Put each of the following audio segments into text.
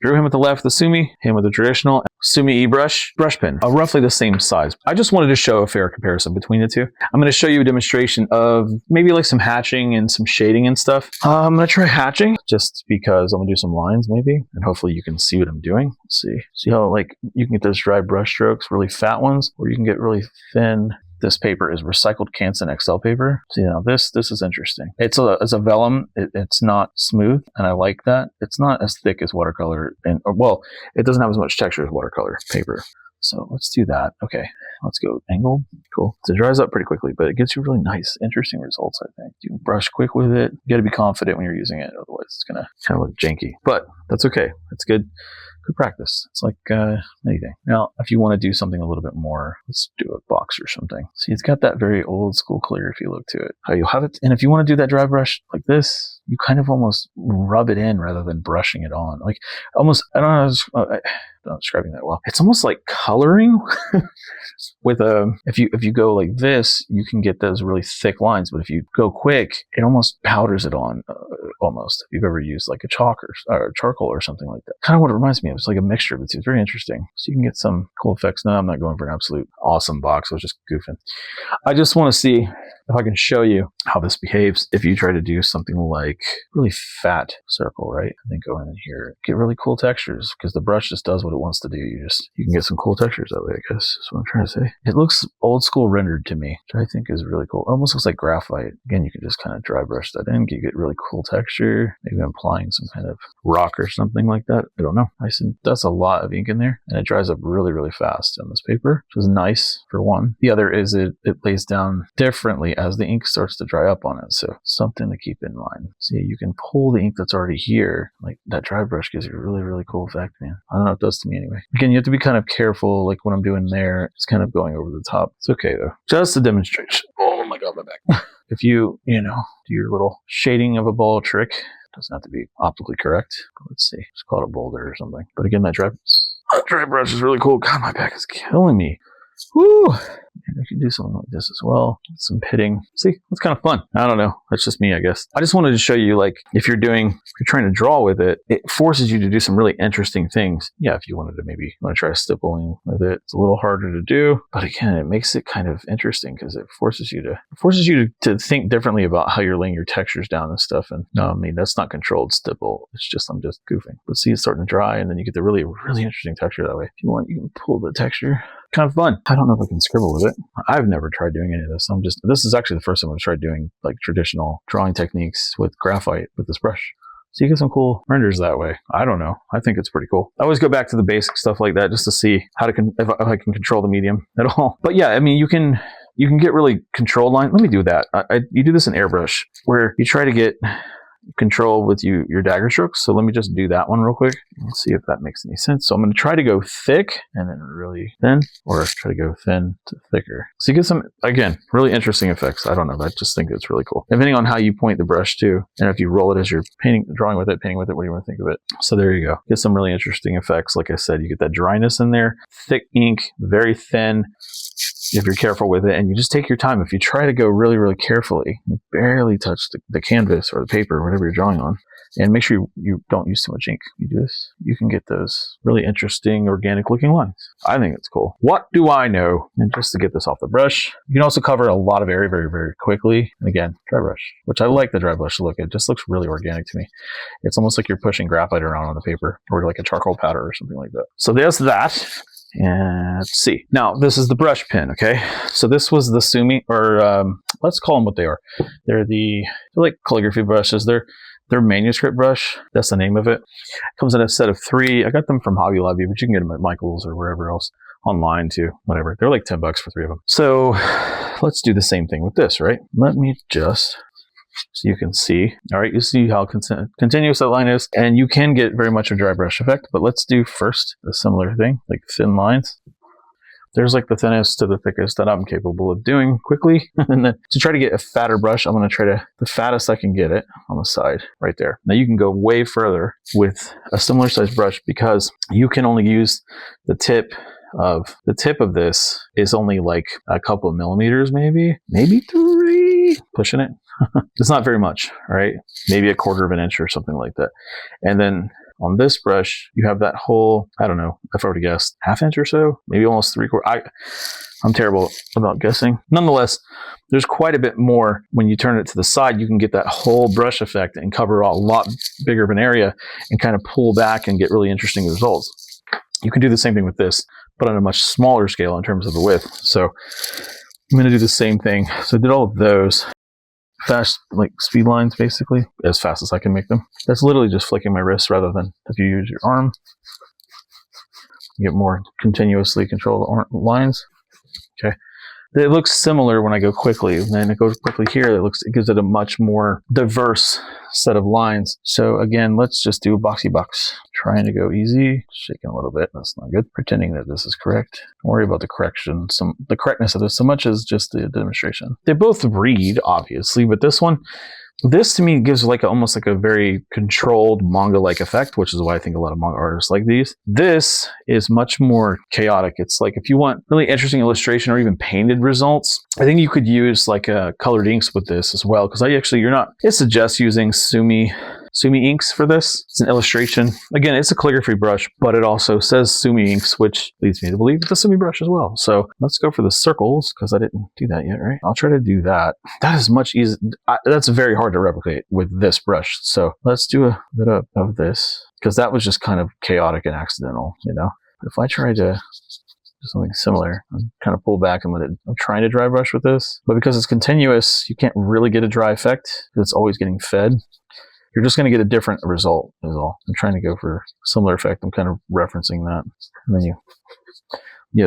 drew him with the left, the Sumi, him with the traditional Sumi-E Brush pen, roughly the same size. I just wanted to show a fair comparison between the two. I'm going to show you a demonstration of maybe like some hatching and some shading and stuff. I'm going to try hatching just because I'm going to do some lines maybe, and hopefully you can see what I'm doing. Let's see. See how like you can get those dry brush strokes, really fat ones, or you can get really thin. This paper is recycled Canson XL paper. So, you know, this is interesting. It's a vellum. It's not smooth, and I like that. It's not as thick as watercolor, well, it doesn't have as much texture as watercolor paper. So let's do that. Okay, let's go angle. Cool. So it dries up pretty quickly, but it gets you really nice, interesting results, I think. You can brush quick with it. You got to be confident when you're using it, otherwise it's gonna kind of look janky. But that's okay. It's good. Good practice. It's like anything. Now, if you want to do something a little bit more, let's do a box or something. See, it's got that very old school calligraphy look to it. How you'll have it, and if you want to do that dry brush like this, you kind of almost rub it in rather than brushing it on. Like almost, I don't know, I'm not describing that well. It's almost like coloring with if you go like this, you can get those really thick lines. But if you go quick, it almost powders it on. Almost. If you've ever used like a chalk or charcoal or something like that. Kind of what it reminds me of. It's like a mixture of the two. It's very interesting. So you can get some cool effects. No, I'm not going for an absolute awesome box. I was just goofing. I just want to see if I can show you how this behaves if you try to do something like really fat circle, right? And then go in here, get really cool textures because the brush just does what it wants to do. You can get some cool textures that way, I guess. That's what I'm trying to say. It looks old school rendered to me, which I think is really cool. It almost looks like graphite. Again, you can just kind of dry brush that in, you get really cool texture, maybe applying some kind of rock or something like that. I don't know. That's a lot of ink in there, and it dries up really, really fast on this paper, which is nice for one. The other is it lays down differently as the ink starts to dry up on it. So something to keep in mind. See, you can pull the ink that's already here. Like that dry brush gives you a really, really cool effect, man. I don't know, it does to me anyway. Again, you have to be kind of careful. Like what I'm doing there, it's kind of going over the top. It's okay though. Just a demonstration. Oh my God, my back. If you do your little shading of a ball trick, doesn't have to be optically correct. Let's see. Just call it a boulder or something. But again, that dry brush is really cool. God, my back is killing me. Woo! And I can do something like this as well. Some pitting. See, it's kind of fun. I don't know. That's just me, I guess. I just wanted to show you, like, if you're trying to draw with it, it forces you to do some really interesting things. Yeah, if you want to try stippling with it, it's a little harder to do. But again, it makes it kind of interesting because it forces you to think differently about how you're laying your textures down and stuff. And no, I mean, that's not controlled stipple. It's just, I'm just goofing. But see, it's starting to dry, and then you get the really, really interesting texture that way. If you want, you can pull the texture. Kind of fun. I don't know if I can scribble with it. I've never tried doing any of this. This is actually the first time I've tried doing like traditional drawing techniques with graphite with this brush. So you get some cool renders that way. I don't know. I think it's pretty cool. I always go back to the basic stuff like that just to see if I can control the medium at all. But yeah, I mean, you can get really controlled line. Let me do that. You do this in airbrush where you try to get control with your dagger strokes. So let me just do that one real quick. Let's see if that makes any sense. So I'm going to try to go thick and then really thin, or try to go thin to thicker. So you get some, again, really interesting effects. I don't know. I just think it's really cool. Depending on how you point the brush too, and if you roll it as you're drawing with it, painting with it, what do you want to think of it? So there you go. Get some really interesting effects. Like I said, you get that dryness in there, thick ink, very thin, if you're careful with it, and you just take your time. If you try to go really, really carefully, you barely touch the canvas or the paper, or whatever you're drawing on, and make sure you don't use too much ink. You do this, you can get those really interesting, organic looking lines. I think it's cool. What do I know? And just to get this off the brush, you can also cover a lot of area very, very quickly. And again, dry brush, which I like the dry brush look. It just looks really organic to me. It's almost like you're pushing graphite around on the paper, or like a charcoal powder or something like that. So there's that. And let's see. Now, this is the brush pen, okay? So this was the Sumi, or let's call them what they are. They're like calligraphy brushes. They're manuscript brush. That's the name of it. It comes in a set of 3. I got them from Hobby Lobby, but you can get them at Michael's or wherever else, online too, whatever. They're like $10 for 3 of them. So let's do the same thing with this, right? Let me just... So you can see, all right, you see how continuous that line is, and you can get very much a dry brush effect, but let's do first a similar thing, like thin lines. There's like the thinnest to the thickest that I'm capable of doing quickly. And then to try to get a fatter brush, I'm going to try the fattest I can get it on the side right there. Now you can go way further with a similar size brush because you can only use the tip of this is only like a couple of millimeters, maybe 3, pushing it. It's not very much, right? Maybe a 1/4 of an inch or something like that. And then On this brush, you have that whole, I don't know, I've already guessed, half inch or so, maybe almost 3/4. I'm terrible about guessing. Nonetheless, there's quite a bit more. When you turn it to the side, you can get that whole brush effect and cover a lot bigger of an area and kind of pull back and get really interesting results. You can do the same thing with this, but on a much smaller scale in terms of the width. So I'm going to do the same thing. So I did all of those. Fast, like speed lines, basically, as fast as I can make them. That's literally just flicking my wrist rather than if you use your arm. You get more continuously controlled lines. Okay. It looks similar when I go quickly. And then it goes quickly here. It gives it a much more diverse set of lines. So again, let's just do a boxy box. Trying to go easy, shaking a little bit. That's not good. Pretending that this is correct. Don't worry about the correction, the correctness of this so much as just the demonstration. They both read, obviously, but this to me gives like almost like a very controlled manga-like effect, which is why I think a lot of manga artists like these. This is much more chaotic. It's like if you want really interesting illustration or even painted results, I think you could use like colored inks with this as well. Because it suggests using Sumi inks for this. It's an illustration. Again, it's a calligraphy brush, but it also says Sumi inks, which leads me to believe it's a Sumi brush as well. So let's go for the circles because I didn't do that yet, right? I'll try to do that. That is much easier. That's very hard to replicate with this brush. So let's do a bit of this because that was just kind of chaotic and accidental, you know? But if I try to do something similar, I'll kind of pull back and let it, I'm trying to dry brush with this, but because it's continuous, you can't really get a dry effect because it's always getting fed. You're just going to get a different result is all. I'm trying to go for a similar effect. I'm kind of referencing that. And then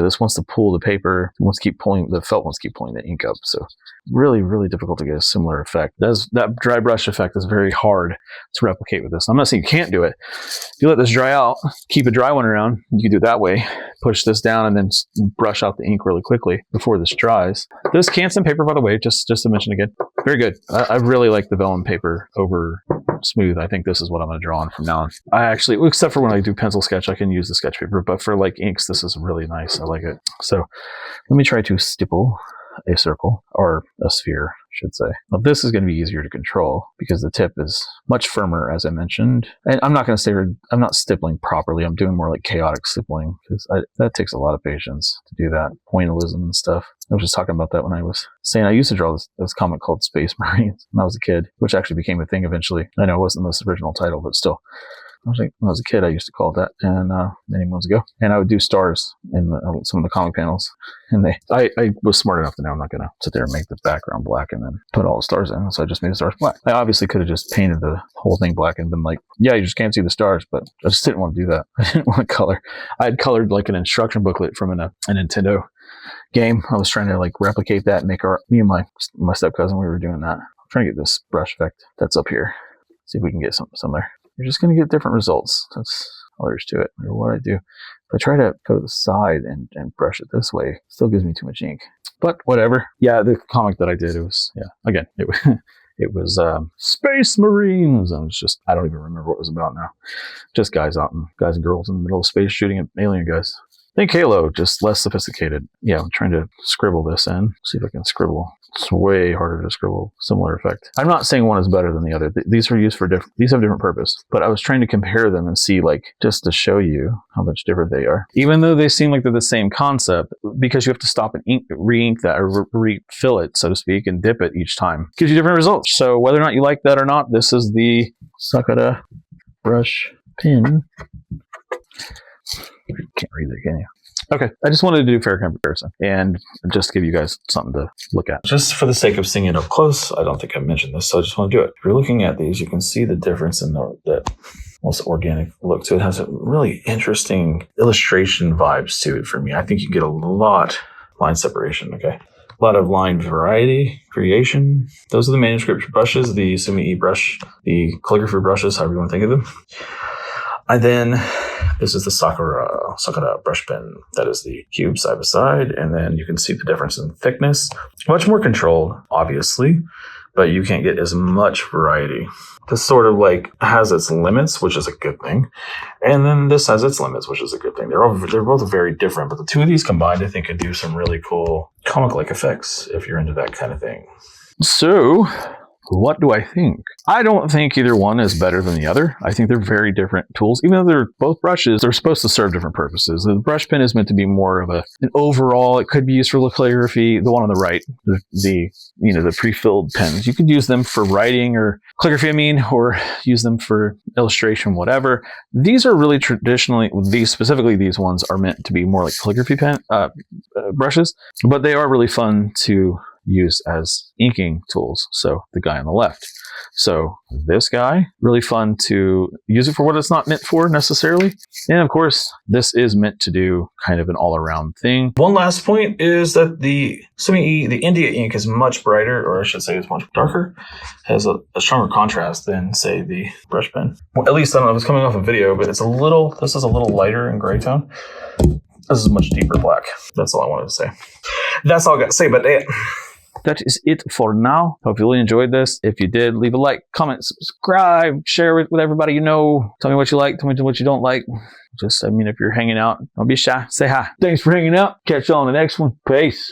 this wants to pull the paper. The felt wants to keep pulling the ink up. So really, really difficult to get a similar effect. That dry brush effect is very hard to replicate with this. I'm not saying you can't do it. If you let this dry out, keep a dry one around, you can do it that way. Push this down and then brush out the ink really quickly before this dries. This can sand paper, by the way, just to mention again. Very good. I really like the vellum paper over smooth. I think this is what I'm going to draw on from now on. I actually, except for when I do pencil sketch, I can use the sketch paper, but for like inks, this is really nice. I like it. So let me try to stipple a circle or a sphere, I should say. Now this is going to be easier to control because the tip is much firmer, as I mentioned. And I'm not stippling properly. I'm doing more like chaotic stippling because that takes a lot of patience to do that. Pointillism and stuff. I was just talking about that when I was saying I used to draw this comic called Space Marines when I was a kid, which actually became a thing eventually. I know it wasn't the most original title, but still. When I was a kid, I used to call it that, and many months ago. And I would do stars in some of the comic panels. And I was smart enough to know I'm not going to sit there and make the background black and then put all the stars in. So I just made the stars black. I obviously could have just painted the whole thing black and been like, yeah, you just can't see the stars. But I just didn't want to do that. I didn't want to color. I had colored like an instruction booklet from a Nintendo game. I was trying to like replicate that and make me and my step cousin, we were doing that. I'm trying to get this brush effect that's up here. See if we can get something similar. You're just going to get different results. That's all there is to it. Or what I do. If I try to go to the side and brush it this way, it still gives me too much ink. But whatever. Yeah, the comic that I did, it was Space Marines. And I don't even remember what it was about now. Just guys and girls in the middle of space shooting at alien guys. Think Halo, just less sophisticated. Yeah, I'm trying to scribble this in. See if I can scribble. It's way harder to scribble. Similar effect. I'm not saying one is better than the other. These are used for these have different purpose. But I was trying to compare them and see, like, just to show you how much different they are. Even though they seem like they're the same concept, because you have to stop and re-ink that or refill it, so to speak, and dip it each time. Gives you different results. So whether or not you like that or not, this is the Sakura brush pen. Can't read it, can you? Okay, I just wanted to do fair comparison and just give you guys something to look at. Just for the sake of seeing it up close, I don't think I mentioned this, so I just want to do it. If you're looking at these, you can see the difference in the almost organic look to it. It has a really interesting illustration vibes to it for me. I think you get a lot line separation, okay? A lot of line variety, creation. Those are the manuscript brushes, the Sumi-E brush, the calligraphy brushes, however you want to think of them. And then this is the Sakura brush pen. That is the cube side by side. And then you can see the difference in thickness. Much more controlled, obviously, but you can't get as much variety. This sort of like has its limits, which is a good thing. And then this has its limits, which is a good thing. They're both very different, but the two of these combined, I think, could do some really cool comic-like effects if you're into that kind of thing. So what do I think? I don't think either one is better than the other. I think they're very different tools. Even though they're both brushes, they're supposed to serve different purposes. The brush pen is meant to be more of an overall, it could be used for calligraphy. The one on the right, the pre-filled pens, you could use them for writing or calligraphy, or use them for illustration, whatever. These are really traditionally, specifically these ones are meant to be more like calligraphy pen brushes, but they are really fun to use as inking tools. So the guy on the left. So this guy, really fun to use it for what it's not meant for necessarily. And of course, this is meant to do kind of an all-around thing. One last point is that the Sumi-E, the India ink is much brighter, or I should say it's much darker, has a stronger contrast than, say, the brush pen. Well, at least, I don't know, it's coming off a video, but this is a little lighter in gray tone. This is much deeper black. That's all I wanted to say. That's all I got to say about it. That is it for now. Hope you really enjoyed this. If you did, leave a like, comment, subscribe, share it with everybody you know. Tell me what you like, tell me what you don't like. Just, if you're hanging out, don't be shy. Say hi. Thanks for hanging out. Catch you on the next one. Peace.